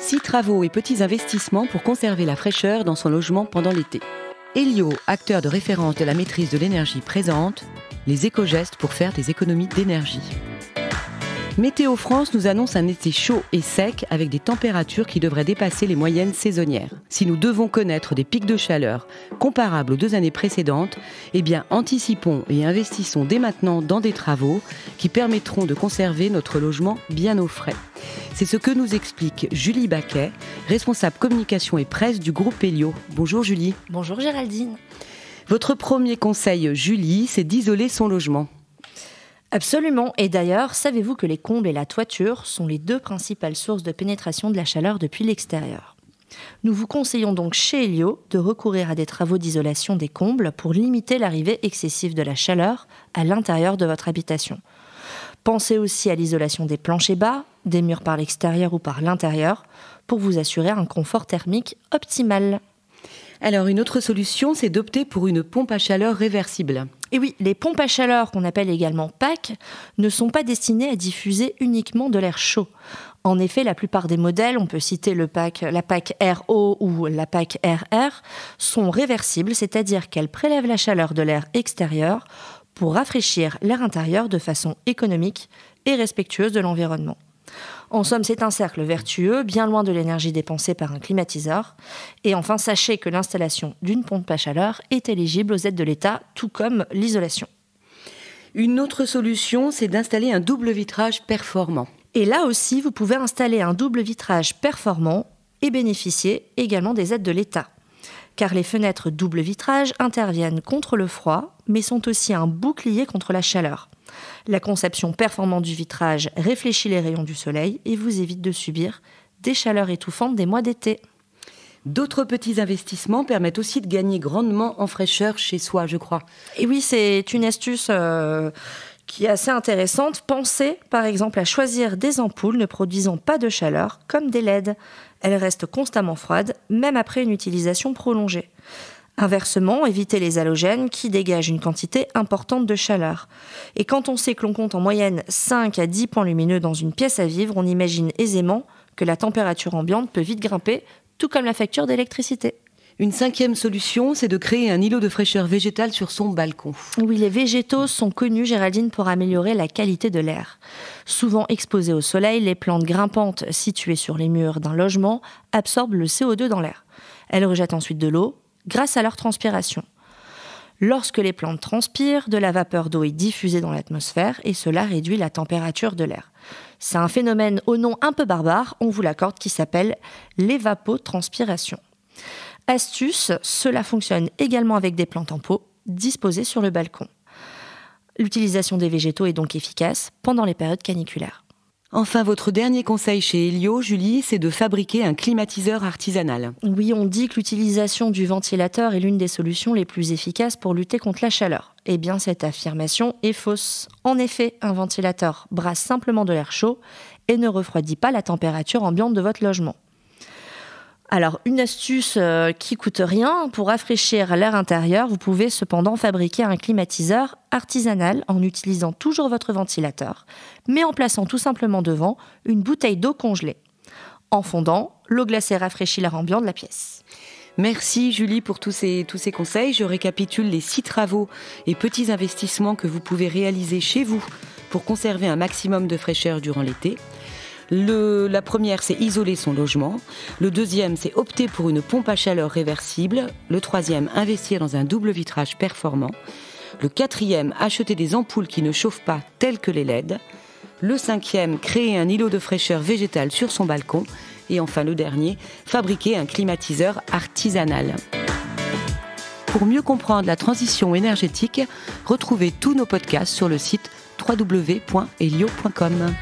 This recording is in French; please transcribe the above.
6 travaux et petits investissements pour conserver la fraîcheur dans son logement pendant l'été. Elio, acteur de référence de la maîtrise de l'énergie, présente les éco-gestes pour faire des économies d'énergie. Météo France nous annonce un été chaud et sec avec des températures qui devraient dépasser les moyennes saisonnières. Si nous devons connaître des pics de chaleur comparables aux 2 années précédentes, eh bien anticipons et investissons dès maintenant dans des travaux qui permettront de conserver notre logement bien au frais. C'est ce que nous explique Julie Baquet, responsable communication et presse du groupe Elio. Bonjour Julie. Bonjour Géraldine. Votre premier conseil, Julie, c'est d'isoler son logement. Absolument. Et d'ailleurs, savez-vous que les combles et la toiture sont les 2 principales sources de pénétration de la chaleur depuis l'extérieur ? Nous vous conseillons donc chez Elio de recourir à des travaux d'isolation des combles pour limiter l'arrivée excessive de la chaleur à l'intérieur de votre habitation. Pensez aussi à l'isolation des planchers bas, des murs par l'extérieur ou par l'intérieur, pour vous assurer un confort thermique optimal. Alors, une autre solution, c'est d'opter pour une pompe à chaleur réversible. Et oui, les pompes à chaleur, qu'on appelle également PAC, ne sont pas destinées à diffuser uniquement de l'air chaud. En effet, la plupart des modèles, on peut citer la PAC RO ou la PAC RR, sont réversibles, c'est-à-dire qu'elles prélèvent la chaleur de l'air extérieur pour rafraîchir l'air intérieur de façon économique et respectueuse de l'environnement. En somme, c'est un cercle vertueux, bien loin de l'énergie dépensée par un climatiseur. Et enfin, sachez que l'installation d'une pompe à chaleur est éligible aux aides de l'État, tout comme l'isolation. Une autre solution, c'est d'installer un double vitrage performant. Et là aussi, vous pouvez installer un double vitrage performant et bénéficier également des aides de l'État. Car les fenêtres double vitrage interviennent contre le froid, mais sont aussi un bouclier contre la chaleur. La conception performante du vitrage réfléchit les rayons du soleil et vous évite de subir des chaleurs étouffantes des mois d'été. D'autres petits investissements permettent aussi de gagner grandement en fraîcheur chez soi, je crois. Et oui, c'est une astuce qui est assez intéressante. Pensez par exemple à choisir des ampoules ne produisant pas de chaleur, comme des LED. Elles restent constamment froides, même après une utilisation prolongée. Inversement, évitez les halogènes qui dégagent une quantité importante de chaleur. Et quand on sait que l'on compte en moyenne 5 à 10 points lumineux dans une pièce à vivre, on imagine aisément que la température ambiante peut vite grimper, tout comme la facture d'électricité. Une 5e solution, c'est de créer un îlot de fraîcheur végétale sur son balcon. Oui, les végétaux sont connus, Géraldine, pour améliorer la qualité de l'air. Souvent exposées au soleil, les plantes grimpantes situées sur les murs d'un logement absorbent le CO2 dans l'air. Elles rejettent ensuite de l'eau grâce à leur transpiration. Lorsque les plantes transpirent, de la vapeur d'eau est diffusée dans l'atmosphère et cela réduit la température de l'air. C'est un phénomène au nom un peu barbare, on vous l'accorde, qui s'appelle l'évapotranspiration. Astuce, cela fonctionne également avec des plantes en pot disposées sur le balcon. L'utilisation des végétaux est donc efficace pendant les périodes caniculaires. Enfin, votre dernier conseil chez Elio, Julie, c'est de fabriquer un climatiseur artisanal. Oui, on dit que l'utilisation du ventilateur est l'une des solutions les plus efficaces pour lutter contre la chaleur. Eh bien, cette affirmation est fausse. En effet, un ventilateur brasse simplement de l'air chaud et ne refroidit pas la température ambiante de votre logement. Alors, une astuce qui coûte rien, pour rafraîchir l'air intérieur, vous pouvez cependant fabriquer un climatiseur artisanal en utilisant toujours votre ventilateur, mais en plaçant tout simplement devant une bouteille d'eau congelée. En fondant, l'eau glacée rafraîchit l'air ambiant de la pièce. Merci Julie pour tous ces conseils. Je récapitule les 6 travaux et petits investissements que vous pouvez réaliser chez vous pour conserver un maximum de fraîcheur durant l'été. La première, c'est isoler son logement. Le deuxième, c'est opter pour une pompe à chaleur réversible. Le troisième, investir dans un double vitrage performant. Le quatrième, acheter des ampoules qui ne chauffent pas, telles que les LED. Le cinquième, créer un îlot de fraîcheur végétale sur son balcon. Et enfin, le dernier, fabriquer un climatiseur artisanal. Pour mieux comprendre la transition énergétique, retrouvez tous nos podcasts sur le site www.elio.com.